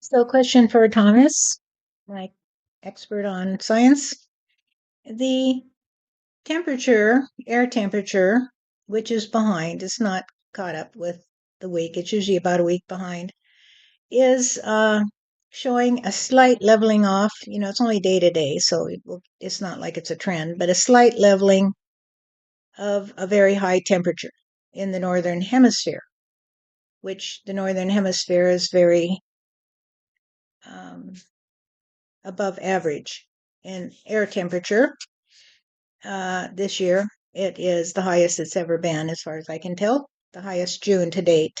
So, question for Thomas, my expert on science. The air temperature, which is behind, it's not caught up with the week, it's usually about a week behind, is showing a slight leveling off. It's only day to day, so it's not like it's a trend, but a slight leveling of a very high temperature in the northern hemisphere, which the northern hemisphere is very above average in air temperature. This year, it is the highest it's ever been, as far as I can tell, the highest June to date,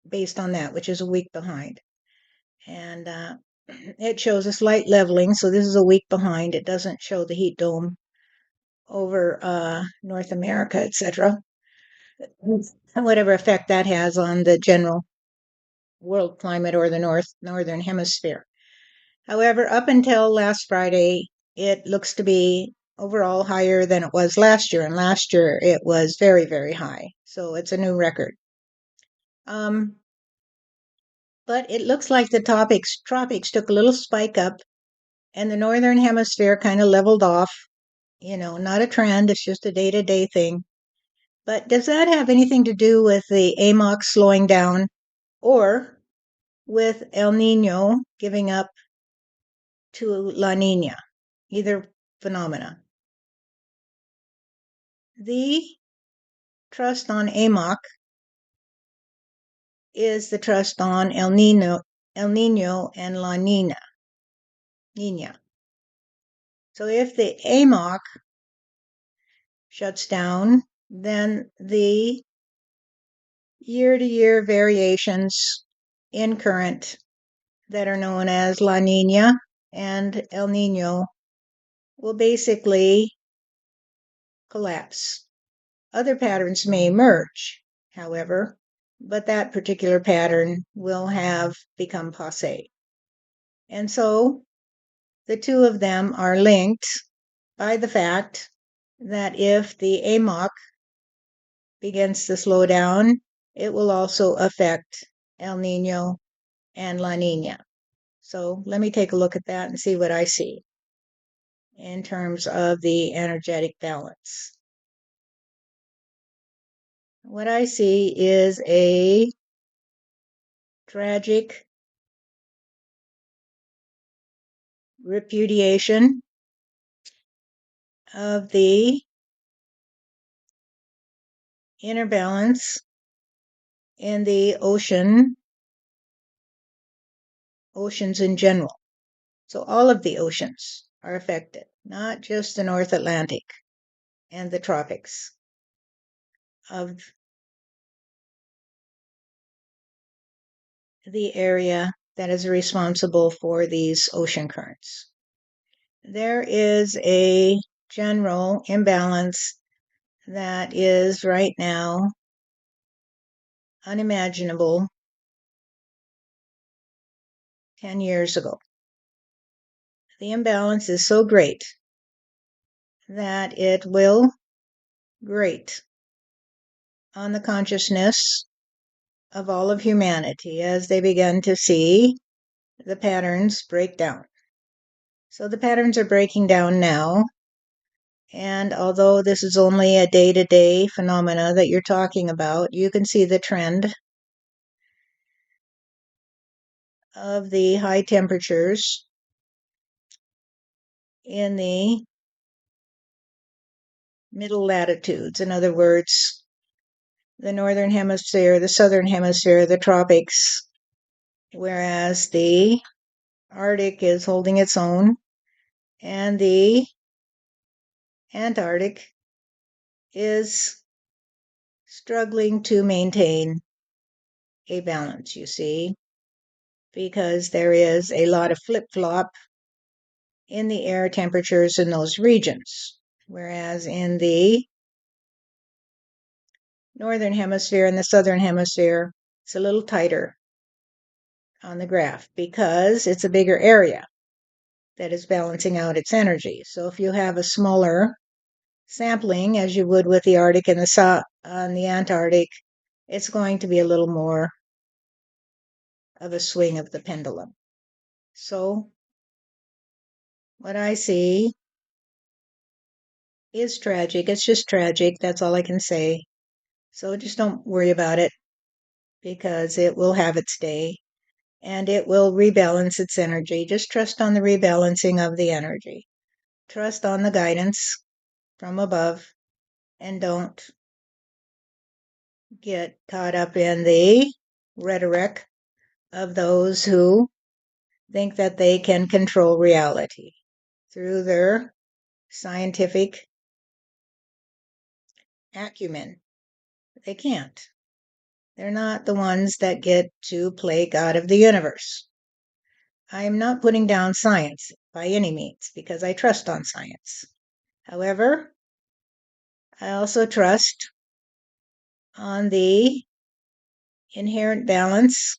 based on that, which is a week behind. And it shows a slight leveling, so this is a week behind. It doesn't show the heat dome over North America, etc. Whatever effect that has on the general world climate or the northern hemisphere. However, up until last Friday, it looks to be overall higher than it was last year, and last year it was very, very high. So it's a new record. But it looks like the tropics took a little spike up, and the northern hemisphere kind of leveled off. Not a trend, it's just a day-to-day thing. But does that have anything to do with the AMOC slowing down or with El Nino giving up to La Nina? Either phenomena. The trust on AMOC is the trust on El Nino and La Nina. So if the AMOC shuts down, then the year-to-year variations in current that are known as La Nina and El Nino will basically collapse. Other patterns may emerge, however, but that particular pattern will have become passé. And so the two of them are linked by the fact that if the AMOC begins to slow down, it will also affect El Nino and La Nina. So let me take a look at that and see what I see in terms of the energetic balance. What I see is a tragic repudiation of the inner balance in the oceans in general. So all of the oceans are affected, not just the North Atlantic and the tropics of the area that is responsible for these ocean currents. There is a general imbalance that is right now unimaginable 10 years ago. The imbalance is so great that it will grate on the consciousness of all of humanity as they begin to see the patterns break down. So the patterns are breaking down now, and although this is only a day-to-day phenomena that you're talking about, you can see the trend of the high temperatures in the middle latitudes. In other words, the northern hemisphere, the southern hemisphere, the tropics, whereas the Arctic is holding its own and the Antarctic is struggling to maintain a balance, you see, because there is a lot of flip-flop in the air temperatures in those regions, whereas in the northern hemisphere and the southern hemisphere, it's a little tighter on the graph because it's a bigger area that is balancing out its energy. So if you have a smaller sampling, as you would with the Arctic and the Antarctic, it's going to be a little more of a swing of the pendulum. So what I see is tragic. It's just tragic. That's all I can say. So just don't worry about it because it will have its day and it will rebalance its energy. Just trust on the rebalancing of the energy. Trust on the guidance from above and don't get caught up in the rhetoric of those who think that they can control reality through their scientific acumen. They can't. They're not the ones that get to play God of the universe. I am not putting down science by any means because I trust on science. However, I also trust on the inherent balance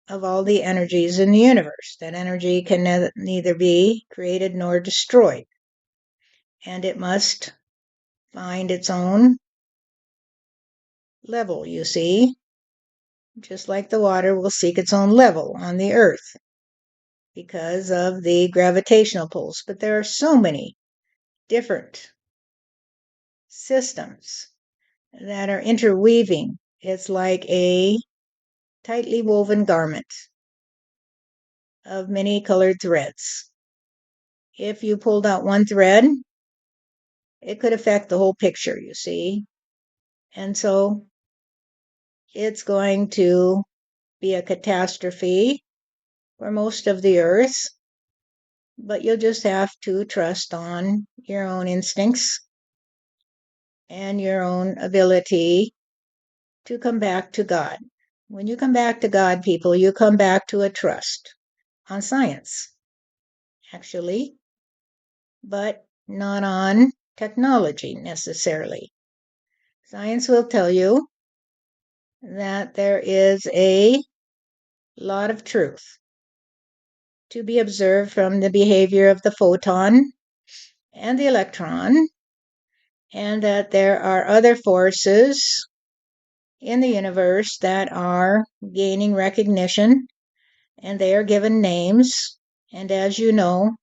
of all the energies in the universe. That energy can neither be created nor destroyed, and it must find its own level, you see, just like the water will seek its own level on the earth because of the gravitational pulls. But there are so many different systems that are interweaving. It's like a tightly woven garment of many colored threads. If you pulled out one thread, it could affect the whole picture, you see. And so it's going to be a catastrophe for most of the earth, but you'll just have to trust on your own instincts and your own ability to come back to God. When you come back to God, people, you come back to a trust on science, actually, but not on technology necessarily. Science will tell you that there is a lot of truth to be observed from the behavior of the photon and the electron, and that there are other forces in the universe that are gaining recognition and they are given names. And as you know,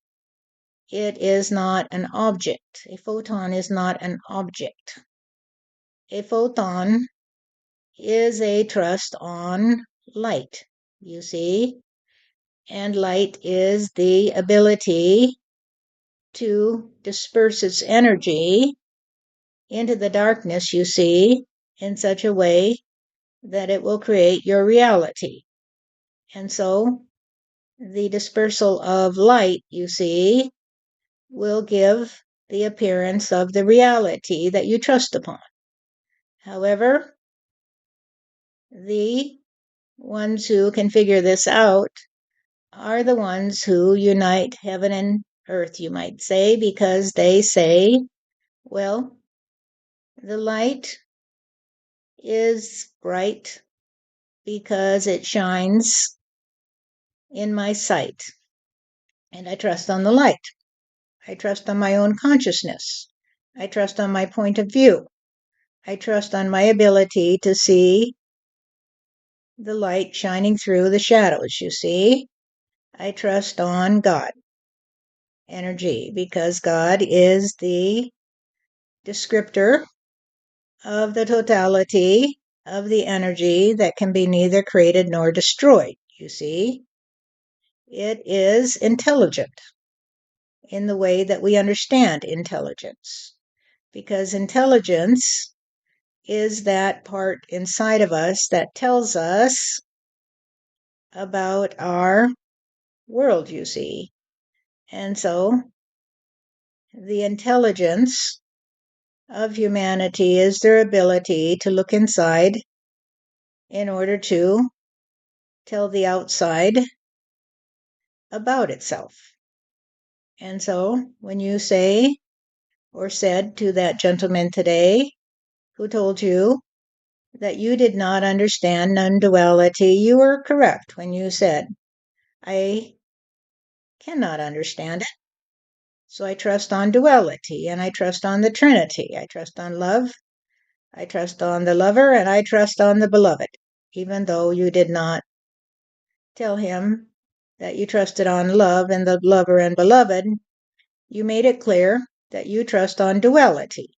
it is not an object. A photon is not an object. A photon is a trust on light, you see, and light is the ability to disperse its energy into the darkness, you see, in such a way that it will create your reality. And so the dispersal of light, you see, will give the appearance of the reality that you trust upon. However, the ones who can figure this out are the ones who unite heaven and earth, you might say, because they say, well, the light is bright because it shines in my sight, and I trust on the light. I trust on my own consciousness. I trust on my point of view. I trust on my ability to see the light shining through the shadows, you see. I trust on God energy because God is the descriptor of the totality of the energy that can be neither created nor destroyed, you see. It is intelligent in the way that we understand intelligence, because intelligence is that part inside of us that tells us about our world, you see. And so the intelligence of humanity is their ability to look inside in order to tell the outside about itself. And so when you say or said to that gentleman today who told you that you did not understand non-duality, you were correct when you said, I cannot understand it. So I trust on duality and I trust on the Trinity. I trust on love. I trust on the lover and I trust on the beloved, even though you did not tell him that you trusted on love and the lover and beloved, you made it clear that you trust on duality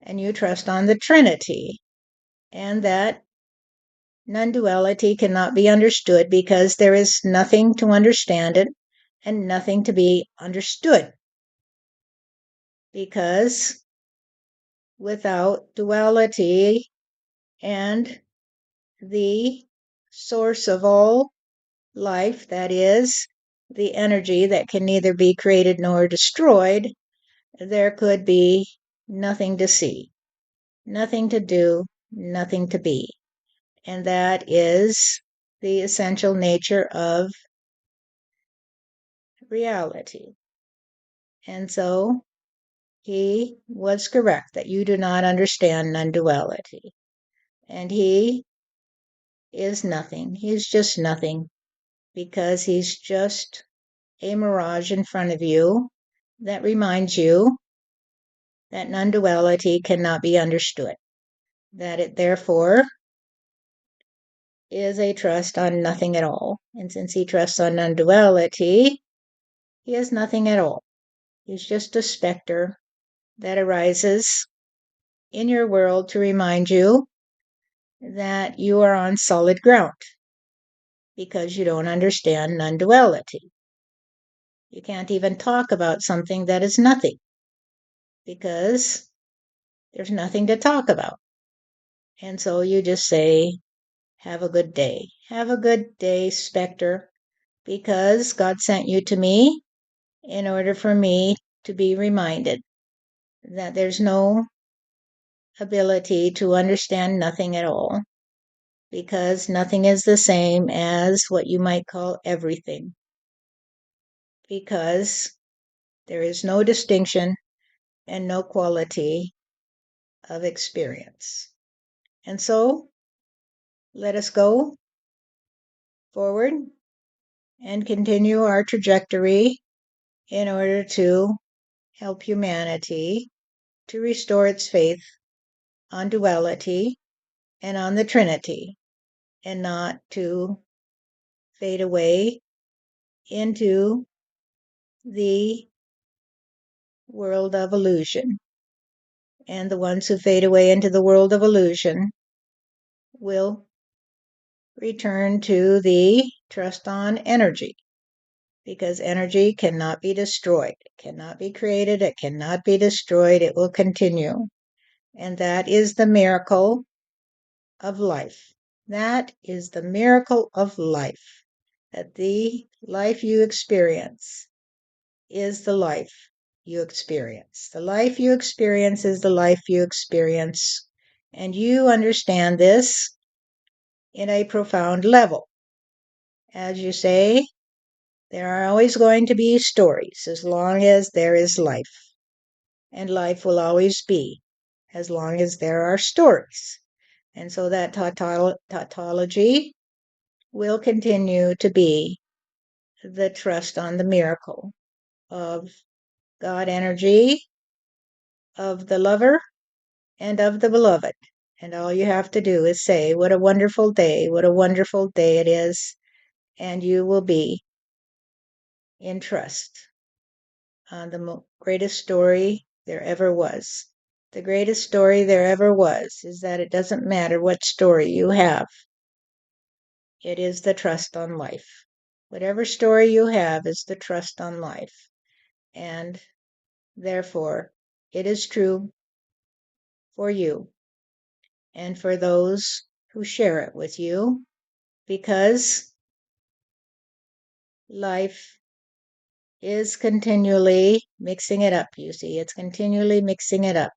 and you trust on the Trinity, and that non-duality cannot be understood because there is nothing to understand it and nothing to be understood. Because without duality and the source of all life, that is, the energy that can neither be created nor destroyed, there could be nothing to see, nothing to do, nothing to be. And that is the essential nature of reality. And so he was correct that you do not understand non-duality. And he is nothing. He's just nothing because he's just a mirage in front of you that reminds you that non-duality cannot be understood, that it therefore is a trust on nothing at all. And since he trusts on non-duality, he has nothing at all. He's just a specter that arises in your world to remind you that you are on solid ground because you don't understand non-duality. You can't even talk about something that is nothing because there's nothing to talk about. And so you just say, have a good day. Have a good day, Spectre, because God sent you to me in order for me to be reminded that there's no ability to understand nothing at all, because nothing is the same as what you might call everything, because there is no distinction and no quality of experience. And so let us go forward and continue our trajectory in order to help humanity to restore its faith on duality and on the Trinity, and not to fade away into the world of illusion. And the ones who fade away into the world of illusion will return to the trust on energy, because energy cannot be destroyed. It cannot be created. It cannot be destroyed. It will continue. And that is the miracle of life. That is the miracle of life. That the life you experience is the life you experience. The life you experience is the life you experience. And you understand this in a profound level. As you say, there are always going to be stories as long as there is life. And life will always be as long as there are stories. And so that tautology will continue to be the trust on the miracle of God energy, of the lover, and of the beloved. And all you have to do is say, what a wonderful day it is, and you will be in trust on the greatest story there ever was. The greatest story there ever was is that it doesn't matter what story you have. It is the trust on life. Whatever story you have is the trust on life. And therefore, it is true for you and for those who share it with you, because life is continually mixing it up, you see. It's continually mixing it up.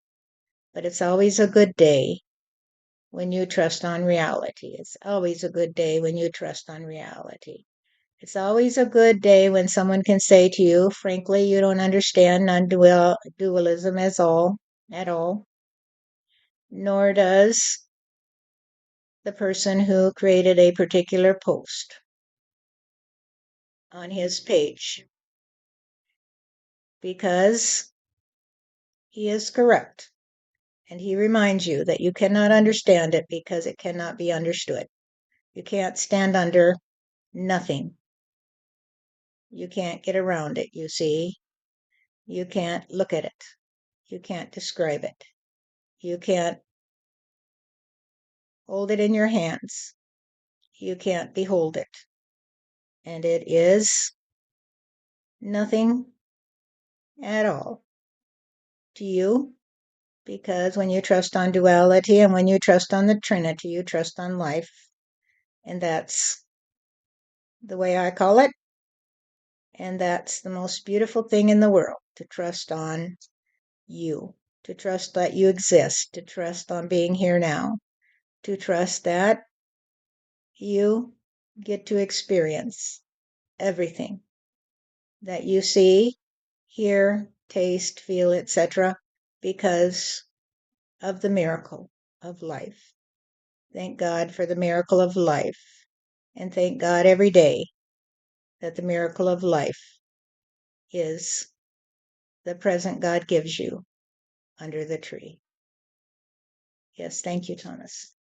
But it's always a good day when you trust on reality. It's always a good day when you trust on reality. It's always a good day when someone can say to you, frankly, you don't understand non-dualism at all, nor does the person who created a particular post on his page, because he is correct. And he reminds you that you cannot understand it because it cannot be understood. You can't stand under nothing. You can't get around it, you see. You can't look at it. You can't describe it. You can't hold it in your hands. You can't behold it. And it is nothing at all to you, because when you trust on duality and when you trust on the Trinity, you trust on life. And that's the way I call it. And that's the most beautiful thing in the world, to trust on you, to trust that you exist, to trust on being here now, to trust that you get to experience everything that you see, hear, taste, feel, etc., because of the miracle of life. Thank God for the miracle of life, and thank God every day that the miracle of life is the present God gives you under the tree. Yes, thank you, Thomas.